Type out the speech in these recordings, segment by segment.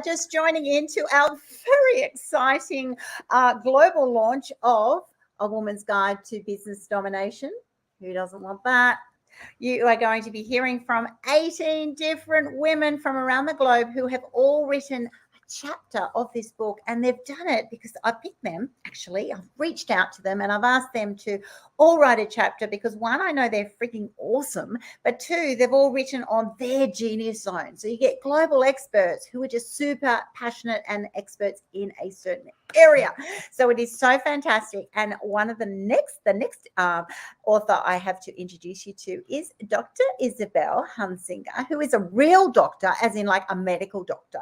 just joining into our very exciting global launch of A Woman's Guide to Business Domination. Who doesn't want that? You are going to be hearing from 18 different women from around the globe who have all written chapter of this book, and they've done it because I picked them. Actually, I've reached out to them and I've asked them to all write a chapter because one, I know they're freaking awesome, but two, they've all written on their genius zone. So you get global experts who are just super passionate and experts in a certain area. So it is so fantastic. And one of the next author I have to introduce you to is Dr. Isabel Hunsinger, who is a real doctor, as in like a medical doctor.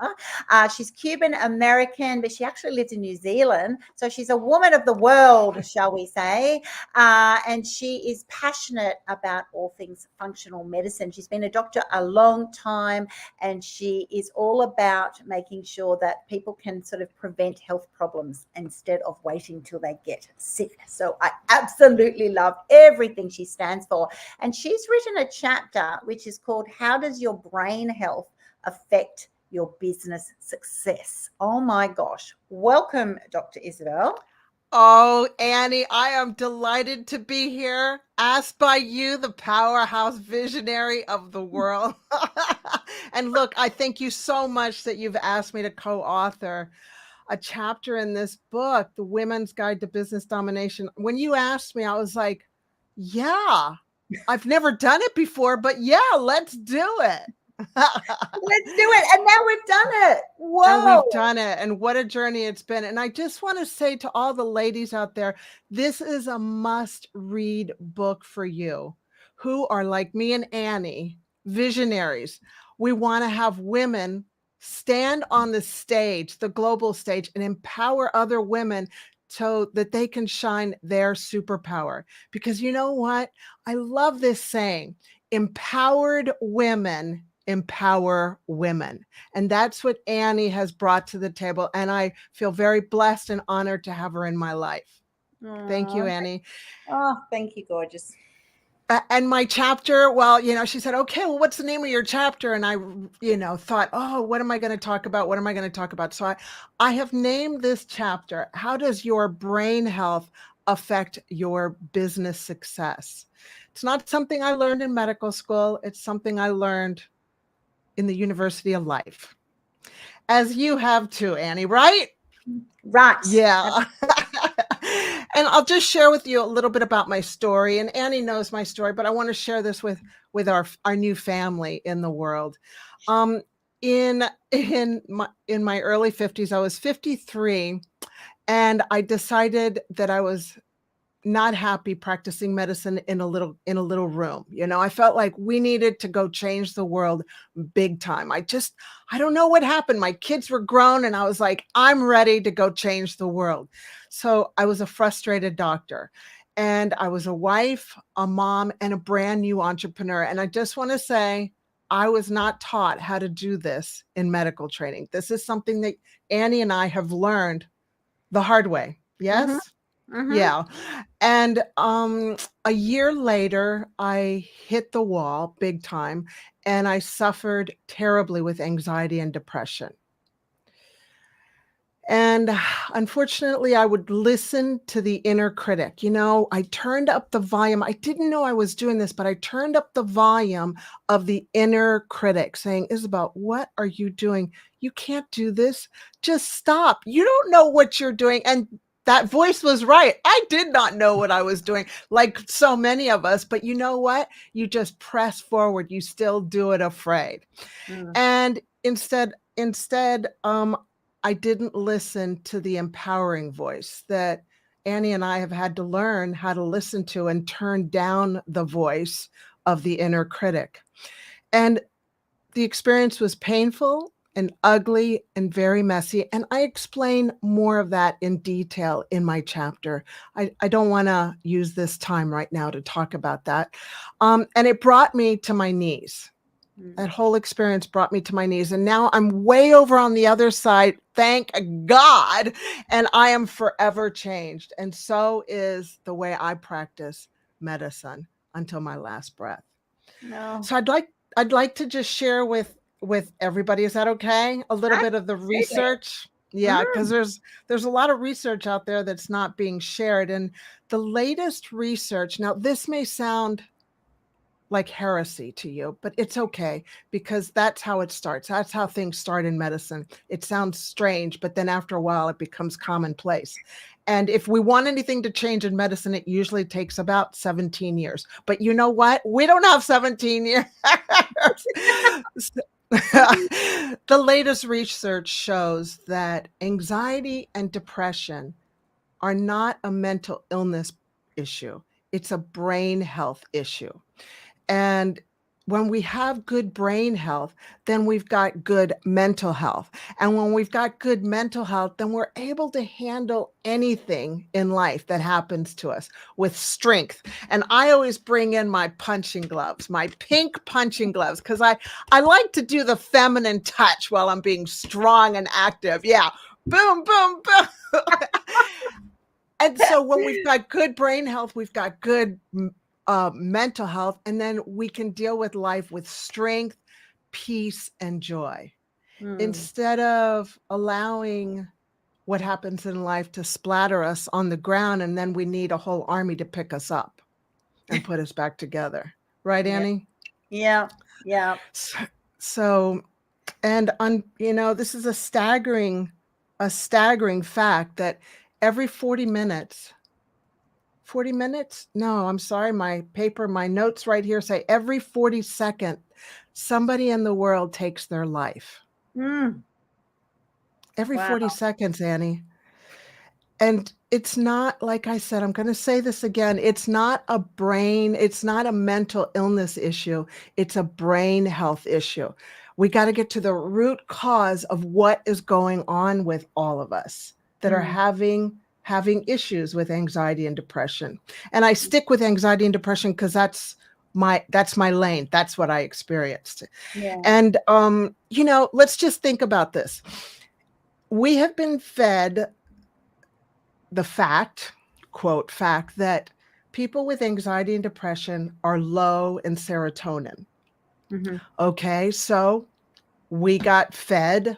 She's Cuban American, but she actually lives in New Zealand. So she's a woman of the world, shall we say. And she is passionate about all things functional medicine. She's been a doctor a long time, and she is all about making sure that people can sort of prevent health problems instead of waiting till they get sick. So I absolutely love everything she stands for. And she's written a chapter which is called How Does Your Brain Health Affect Your Business Success? Oh my gosh. Welcome, Dr. Isabel. Oh, Annie, I am delighted to be here, asked by you, the powerhouse visionary of the world. And look, I thank you so much that you've asked me to co-author a chapter in this book, The Women's Guide to Business Domination. When you asked me, I was like, yeah, I've never done it before, but yeah, let's do it. Let's do it. And now we've done it. Whoa. And we've done it. And what a journey it's been. And I just want to say to all the ladies out there, this is a must-read book for you who are like me and Annie, visionaries. We want to have women stand on the stage, the global stage, and empower other women so that they can shine their superpower. Because you know what? I love this saying, empowered women empower women. And that's what Annie has brought to the table. And I feel very blessed and honored to have her in my life. Thank you, Annie. Oh, thank you, gorgeous. And my chapter, well, she said, okay, well, what's the name of your chapter? And I, thought, oh, what am I going to talk about? What am I going to talk about? So I have named this chapter, How Does Your Brain Health Affect Your Business Success? It's not something I learned in medical school. It's something I learned in the University of Life, as you have too, Annie, right? Right. Yeah. And I'll just share with you a little bit about my story. And Annie knows my story, but I want to share this with our new family in the world. In my early 50s, I was 53, and I decided that I was not happy practicing medicine in a little room. I felt like we needed to go change the world big time. I don't know what happened. My kids were grown and I was like, I'm ready to go change the world. So I was a frustrated doctor, and I was a wife, a mom, and a brand new entrepreneur. And I just want to say, I was not taught how to do this in medical training. This is something that Annie and I have learned the hard way. Yes? Mm-hmm. Mm-hmm. Yeah. And a year later, I hit the wall big time, and I suffered terribly with anxiety and depression. And unfortunately, I would listen to the inner critic. I turned up the volume. I didn't know I was doing this, but I turned up the volume of the inner critic saying, Isabel, what are you doing? You can't do this. Just stop. You don't know what you're doing. And that voice was right. I did not know what I was doing, like so many of us. But you know what? You just press forward. You still do it afraid. And instead, I didn't listen to the empowering voice that Annie and I have had to learn how to listen to and turn down the voice of the inner critic. And the experience was painful and ugly and very messy. And I explain more of that in detail in my chapter. I don't want to use this time right now to talk about that. And it brought me to my knees. That whole experience brought me to my knees. And now I'm way over on the other side, thank God. And I am forever changed. And so is the way I practice medicine until my last breath. No. So I'd like to just share with with everybody. Is that okay? A little bit of the Absolutely. research. Yeah, because Mm. there's a lot of research out there that's not being shared. And the latest research, now this may sound like heresy to you, but it's okay because that's how it starts. That's how things start in medicine. It sounds strange, but then after a while it becomes commonplace. And if we want anything to change in medicine, it usually takes about 17 years. But you know what? We don't have 17 years. The latest research shows that anxiety and depression are not a mental illness issue. It's a brain health issue. And when we have good brain health, then we've got good mental health. And when we've got good mental health, then we're able to handle anything in life that happens to us with strength. And I always bring in my punching gloves, my pink punching gloves, because I like to do the feminine touch while I'm being strong and active. Yeah. Boom, boom, boom. And so when we've got good brain health, we've got good mental health, and then we can deal with life with strength, peace, and joy instead of allowing what happens in life to splatter us on the ground, and then we need a whole army to pick us up and put us back together. Right, Annie? Yeah. Yeah. So and this is a staggering fact that every 40 minutes, no, I'm sorry, my notes right here say every 40 seconds, somebody in the world takes their life. Every 40 seconds, Annie. And it's not, like I said, I'm going to say this again. It's not a mental illness issue. It's a brain health issue. We got to get to the root cause of what is going on with all of us that are having issues with anxiety and depression. And I stick with anxiety and depression because that's my lane. That's what I experienced. Yeah. And, let's just think about this. We have been fed the quote fact, that people with anxiety and depression are low in serotonin. Okay, so we got fed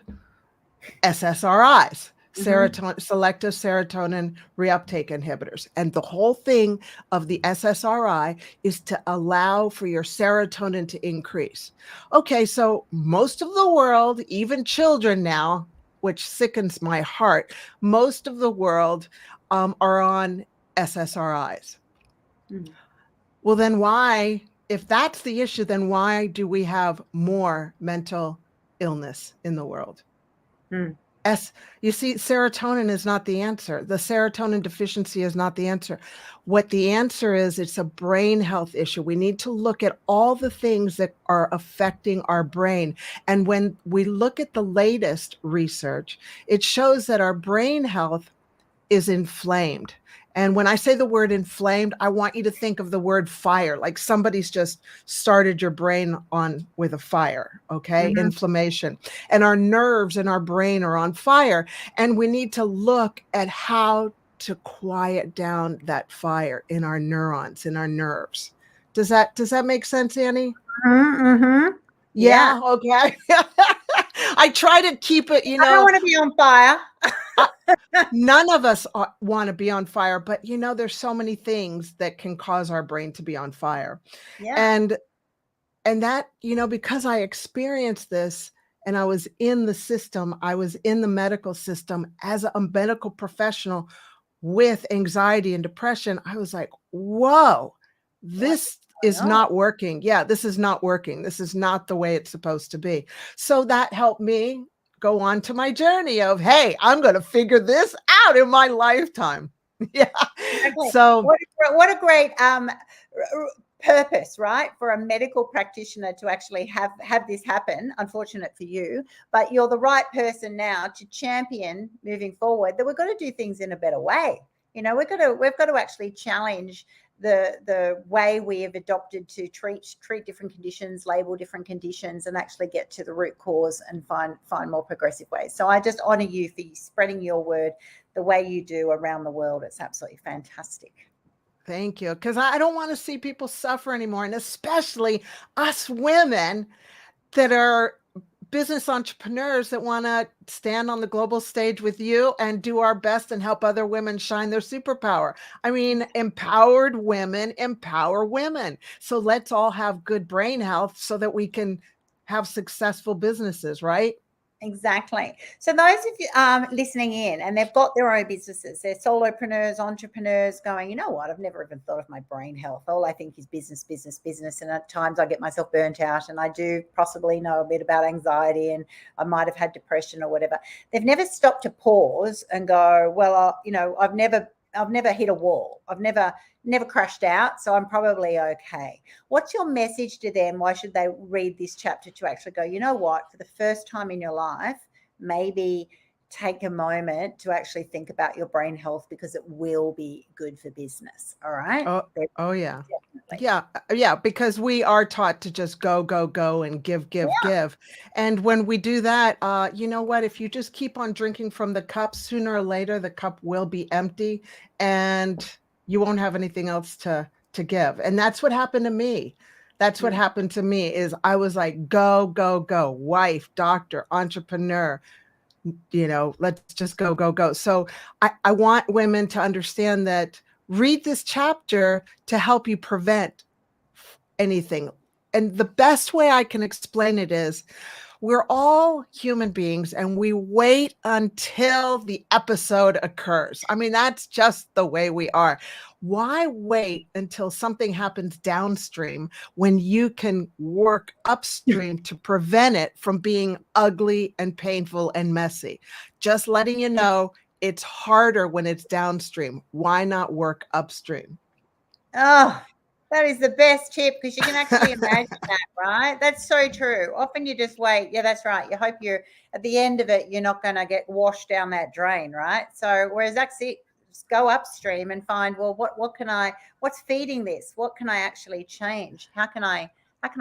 SSRIs, selective serotonin reuptake inhibitors. And the whole thing of the SSRI is to allow for your serotonin to increase. Okay, so most of the world, even children now, which sickens my heart, most of the world are on SSRIs. Well, then why, if that's the issue, then why do we have more mental illness in the world? You see, serotonin is not the answer. The serotonin deficiency is not the answer. What the answer is, it's a brain health issue. We need to look at all the things that are affecting our brain. And when we look at the latest research, it shows that our brain health is inflamed. And when I say the word inflamed, I want you to think of the word fire, like somebody's just started your brain on with a fire, okay? Inflammation. And our nerves in our brain are on fire. And we need to look at how to quiet down that fire in our neurons, in our nerves. Does that make sense, Annie? Yeah. Okay. I try to keep it, I don't want to be on fire. None of us want to be on fire, but there's so many things that can cause our brain to be on fire. And that, because I experienced this and I was in the system, I was in the medical system as a medical professional with anxiety and depression, I was like, whoa, this is not working. Yeah, this is not working. This is not the way it's supposed to be. So that helped me go on to my journey of, hey, I'm going to figure this out in my lifetime. Yeah. Exactly. So what a great purpose, right? For a medical practitioner to actually have this happen. Unfortunate for you, but you're the right person now to champion moving forward that we've got to do things in a better way. We've got to actually challenge the way we have adopted to treat different conditions, label different conditions, and actually get to the root cause and find more progressive ways. So I just honor you for spreading your word the way you do around the world. It's absolutely fantastic. Thank you. Because I don't want to see people suffer anymore, and especially us women that are business entrepreneurs that want to stand on the global stage with you and do our best and help other women shine their superpower. I mean, empowered women empower women. So let's all have good brain health so that we can have successful businesses, right? Exactly. So those of you listening in and they've got their own businesses, they're solopreneurs, entrepreneurs going, you know what, I've never even thought of my brain health. All I think is business, business, business. And at times I get myself burnt out, and I do possibly know a bit about anxiety, and I might have had depression or whatever. They've never stopped to pause and go, well, I've never hit a wall. I've never crashed out, so I'm probably okay. What's your message to them? Why should they read this chapter to actually go, you know what, for the first time in your life, maybe take a moment to actually think about your brain health, because it will be good for business. All right. Oh yeah. Definitely. Yeah, because we are taught to just go, go, go and give, give. And when we do that, you know what, if you just keep on drinking from the cup, sooner or later, the cup will be empty and you won't have anything else to give. And that's what happened to me. That's what happened to me is I was like, go, go, go, wife, doctor, entrepreneur, let's just go, go, go. So I want women to understand that read this chapter to help you prevent anything. And the best way I can explain it is we're all human beings and we wait until the episode occurs. I mean, that's just the way we are. Why wait until something happens downstream when you can work upstream to prevent it from being ugly and painful and messy? Just letting you know, it's harder when it's downstream. Why not work upstream? Oh, that is the best tip, because you can actually imagine that, right? That's so true. Often you just wait. Yeah, that's right. You hope you're at the end of it, you're not going to get washed down that drain, right? So whereas that's it, just go upstream and find, well, what's feeding this? What can I actually change? How can I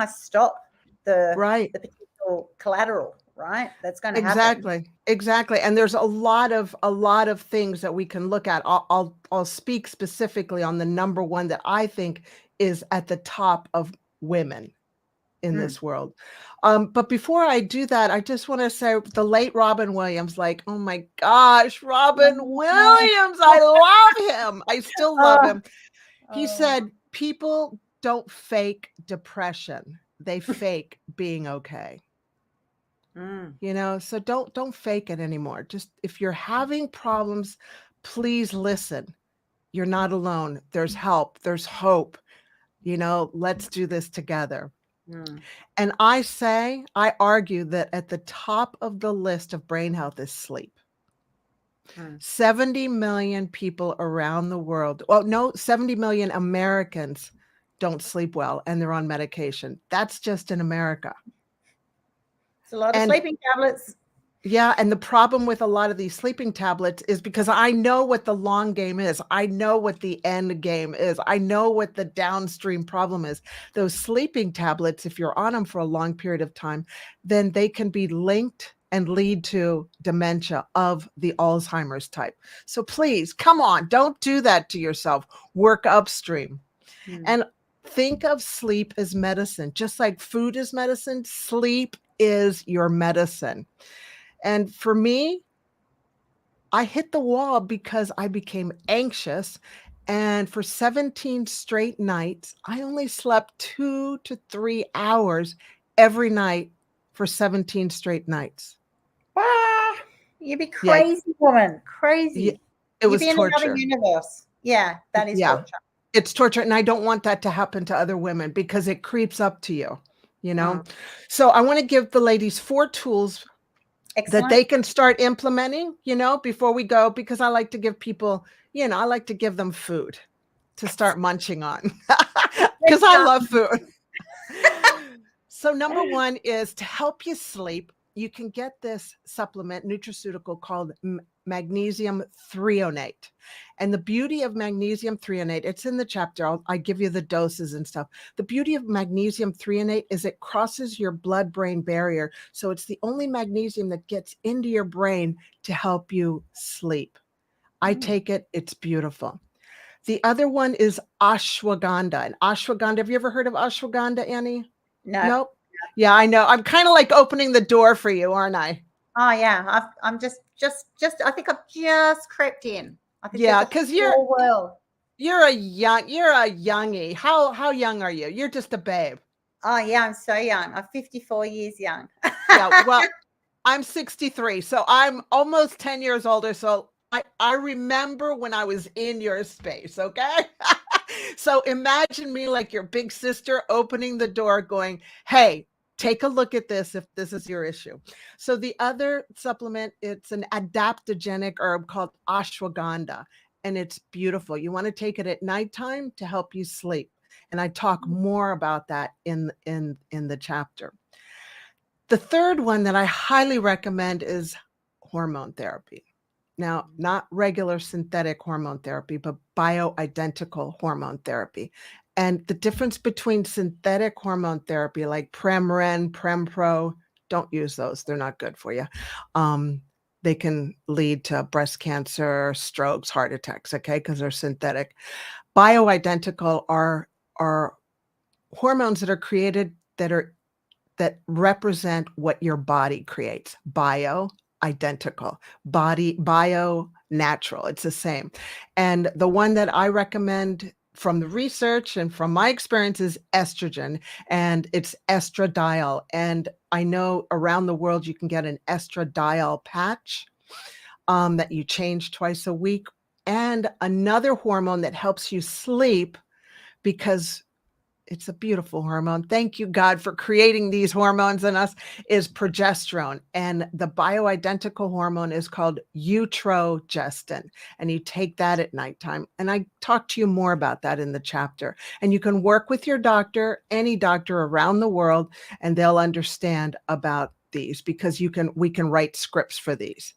stop the potential collateral, right? That's going to happen. Exactly. And there's a lot of things that we can look at. I'll speak specifically on the number one that I think is at the top of women in this world. But before I do that, I just want to say the late Robin Williams, like, oh my gosh, Robin Williams, I love him. I still love him. He said, people don't fake depression. They fake being okay. So don't fake it anymore. Just if you're having problems, please listen. You're not alone. There's help. There's hope. Let's do this together. And I argue that at the top of the list of brain health is sleep. 70 million people around the world. Well, no, 70 million Americans don't sleep well and they're on medication. That's just in America. It's a lot of sleeping tablets. Yeah. And the problem with a lot of these sleeping tablets is because I know what the long game is. I know what the end game is. I know what the downstream problem is. Those sleeping tablets, if you're on them for a long period of time, then they can be linked and lead to dementia of the Alzheimer's type. So please, come on, don't do that to yourself. Work upstream. And think of sleep as medicine. Just like food is medicine, sleep is your medicine. And for me, I hit the wall because I became anxious. And for 17 straight nights, I only slept 2 to 3 hours every night for 17 straight nights. Ah, you'd be crazy, woman. Crazy. It was You'd be in torture. another universe. Yeah, that is torture. It's torture. And I don't want that to happen to other women because it creeps up to you, So I want to give the ladies 4 tools that they can start implementing, before we go, because I like to give people, I like to give them food to start munching on because I love food. So number 1 is to help you sleep. You can get this supplement, nutraceutical, called magnesium threonate. And the beauty of magnesium threonate, it's in the chapter. I give you the doses and stuff. The beauty of magnesium threonate is it crosses your blood-brain barrier. So it's the only magnesium that gets into your brain to help you sleep. I take it. It's beautiful. The other one is ashwagandha. And ashwagandha, have you ever heard of ashwagandha, Annie? No. Nope. Yeah, I know. I'm kind of like opening the door for you, aren't I? Oh yeah, I'm just. I think I've just crept in. I think there's Yeah, a because whole world. you're a youngie. How young are you? You're just a babe. Oh yeah, I'm so young. I'm 54 years young. Yeah, well, I'm 63, so I'm almost 10 years older. So I remember when I was in your space, okay? So imagine me like your big sister opening the door going, hey, take a look at this if this is your issue. So the other supplement, it's an adaptogenic herb called ashwagandha, and it's beautiful. You want to take it at nighttime to help you sleep. And I talk more about that in the chapter. The third one that I highly recommend is hormone therapy. Now, not regular synthetic hormone therapy, but bioidentical hormone therapy. And the difference between synthetic hormone therapy like Premren, Prempro, don't use those. They're not good for you. They can lead to breast cancer, strokes, heart attacks, okay, because they're synthetic. Bioidentical are hormones that are created that represent what your body creates. Bio, identical. Body, bio, natural. It's the same. And the one that I recommend from the research and from my experience is estrogen, and it's estradiol. And I know around the world you can get an estradiol patch that you change twice a week, and another hormone that helps you sleep because it's a beautiful hormone. Thank you, God, for creating these hormones in us, is progesterone. And the bioidentical hormone is called utrogestin. And you take that at nighttime. And I talk to you more about that in the chapter. And you can work with your doctor, any doctor around the world, and they'll understand about these because we can write scripts for these.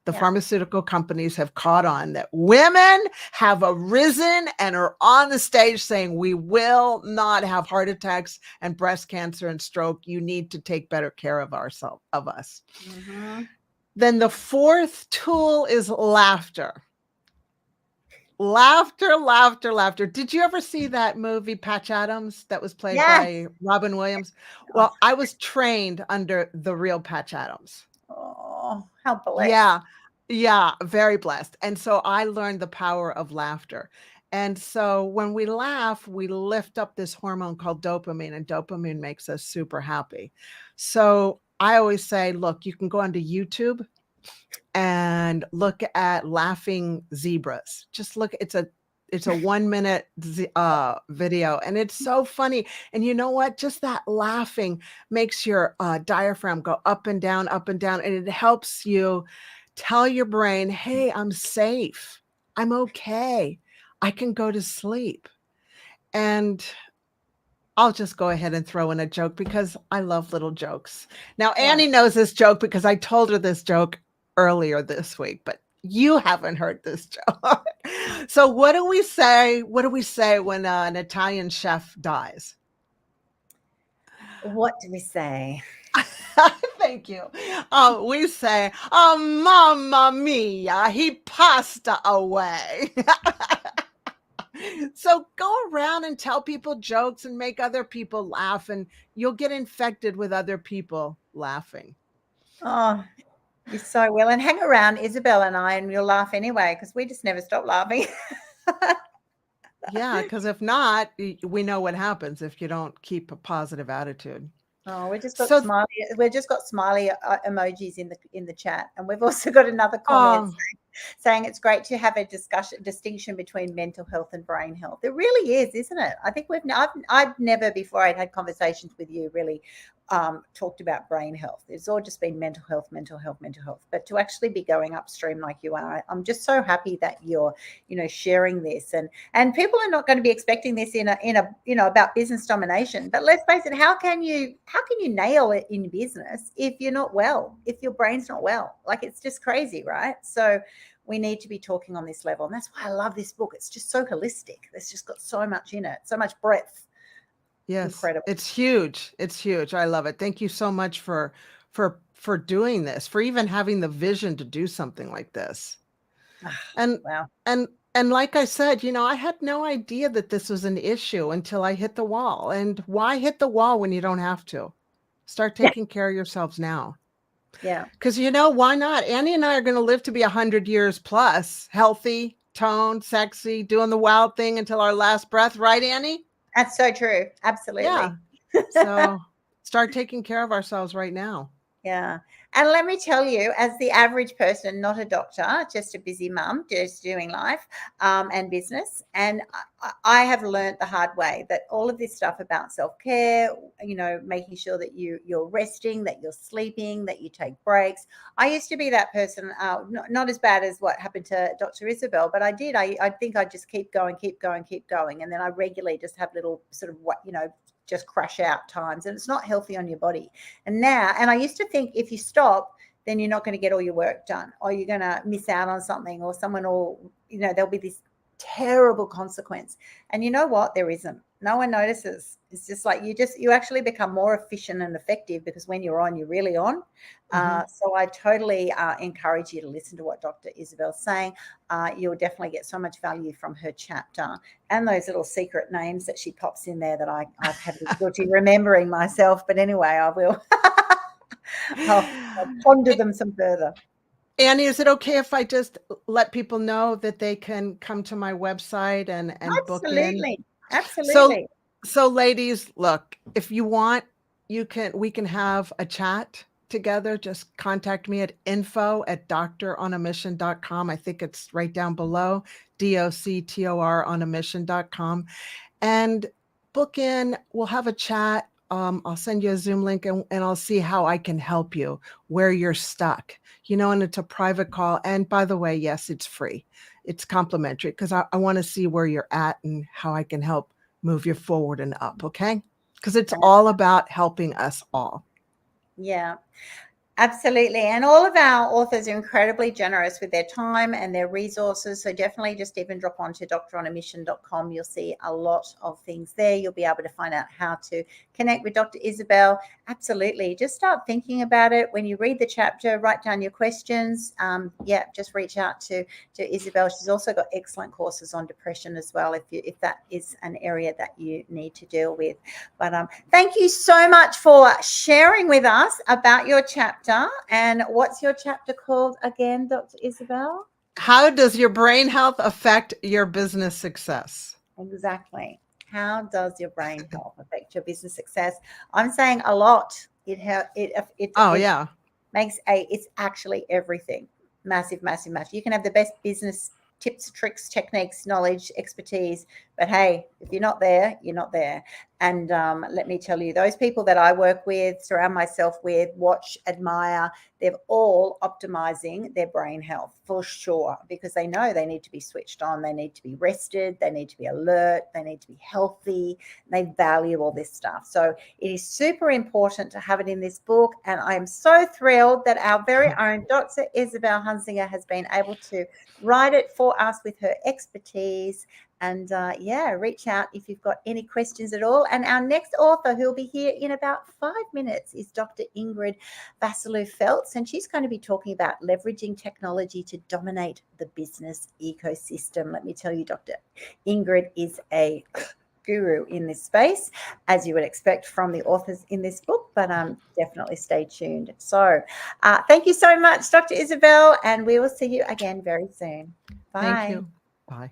The pharmaceutical companies have caught on that women have arisen and are on the stage saying, we will not have heart attacks and breast cancer and stroke. You need to take better care of us. Mm-hmm. Then the fourth tool is laughter. Laughter, laughter, laughter. Did you ever see that movie, Patch Adams, that was played by Robin Williams? Well, I was trained under the real Patch Adams. Oh, how blessed. Yeah. Yeah, very blessed. And so I learned the power of laughter. And so when we laugh, we lift up this hormone called dopamine, and dopamine makes us super happy. So I always say, look, you can go onto YouTube and look at laughing zebras. Just look, it's a 1 minute video, and it's so funny. And you know what? Just that laughing makes your diaphragm go up and down, and it helps you tell your brain, hey, I'm safe. I'm okay. I can go to sleep. And I'll just go ahead and throw in a joke because I love little jokes. Now, Annie knows this joke because I told her this joke earlier this week, but you haven't heard this joke. So what do we say? What do we say when an Italian chef dies? What do we say? Thank you. We say, oh, mamma mia, he passed away. So go around and tell people jokes and make other people laugh, and you'll get infected with other people laughing. Oh, you so will. And hang around Isabel and I, and you'll laugh anyway because we just never stop laughing. Yeah, because if not, we know what happens if you don't keep a positive attitude. Oh, we just got smiley. We've just got smiley emojis in the chat, and we've also got another comment saying it's great to have a distinction between mental health and brain health. It really is, isn't it? I think I've never before I'd had conversations with you really talked about brain health. It's all just been mental health. But to actually be going upstream like you are, I'm just so happy that you're, sharing this. And people are not going to be expecting this in a about business domination. But let's face it, how can you nail it in business if you're not well, if your brain's not well? Like, it's just crazy, right? So we need to be talking on this level. And that's why I love this book. It's just so holistic. There's just got so much in it, so much breadth. Yes, incredible. It's huge. It's huge. I love it. Thank you so much for doing this, for even having the vision to do something like this. And wow. And like I said, I had no idea that this was an issue until I hit the wall. And why hit the wall when you don't have to? Start taking care of yourselves now. Yeah. Because, you know, why not? Annie and I are going to live to be 100 years plus, healthy, toned, sexy, doing the wild thing until our last breath. Right, Annie? That's so true. Absolutely. Yeah. So start taking care of ourselves right now. Yeah. And let me tell you, as the average person, not a doctor, just a busy mum, just doing life and business. And I have learned the hard way that all of this stuff about self-care, you know, making sure that you're resting, that you're sleeping, that you take breaks. I used to be that person, not as bad as what happened to Dr. Isabel, but I did. I think I just keep going. And then I regularly just have little sort of what, you know, just crash out times, and it's not healthy on your body. And I used to think if you stop, then you're not going to get all your work done, or you're going to miss out on something, or someone will, you know, there'll be this terrible consequence. And you know what? There isn't. No one notices. It's just like you actually become more efficient and effective, because when you're on, you're really on. So I totally encourage you to listen to what Dr. Isabel's saying. You'll definitely get so much value from her chapter and those little secret names that she pops in there that I've had difficulty remembering myself. But anyway, I will. I'll ponder them some further. Annie, is it okay if I just let people know that they can come to my website and book in? Absolutely. So ladies, look, if you want, we can have a chat together. Just contact me at info@doctoronamission.com. I think it's right down below, doctoronamission.com, and book in. We'll have a chat. I'll send you a Zoom link and I'll see how I can help you where you're stuck, you know, and it's a private call. And by the way, yes, it's free. It's complimentary, because I want to see where you're at and how I can help move you forward and up. Okay. Because it's all about helping us all. Yeah. Absolutely. And all of our authors are incredibly generous with their time and their resources. So definitely just even drop on to doctoronamission.com. You'll see a lot of things there. You'll be able to find out how to connect with Dr. Isabel. Absolutely. Just start thinking about it. When you read the chapter, write down your questions. Just reach out to Isabel. She's also got excellent courses on depression as well, if that is an area that you need to deal with. But thank you so much for sharing with us about your chapter. And what's your chapter called again, Dr. Isabel? How does your brain health affect your business success? Exactly. How does your brain health affect your business success? I'm saying a lot. It's actually everything. Massive. You can have the best business tips, tricks, techniques, knowledge, expertise, but hey, if you're not there, you're not there. And let me tell you, those people that I work with, surround myself with, watch, admire, they're all optimizing their brain health for sure, because they know they need to be switched on, they need to be rested, they need to be alert, they need to be healthy. They value all this stuff. So it is super important to have it in this book. And I am so thrilled that our very own Dr. Isabel Hunsinger has been able to write it for us with her expertise. And reach out if you've got any questions at all. And our next author, who'll be here in about 5 minutes, is Dr. Ingrid Vassalou-Feltz, and she's going to be talking about leveraging technology to dominate the business ecosystem. Let me tell you, Dr. Ingrid is a guru in this space, as you would expect from the authors in this book, but definitely stay tuned. So thank you so much, Dr. Isabel, and we will see you again very soon. Bye. Thank you. Bye.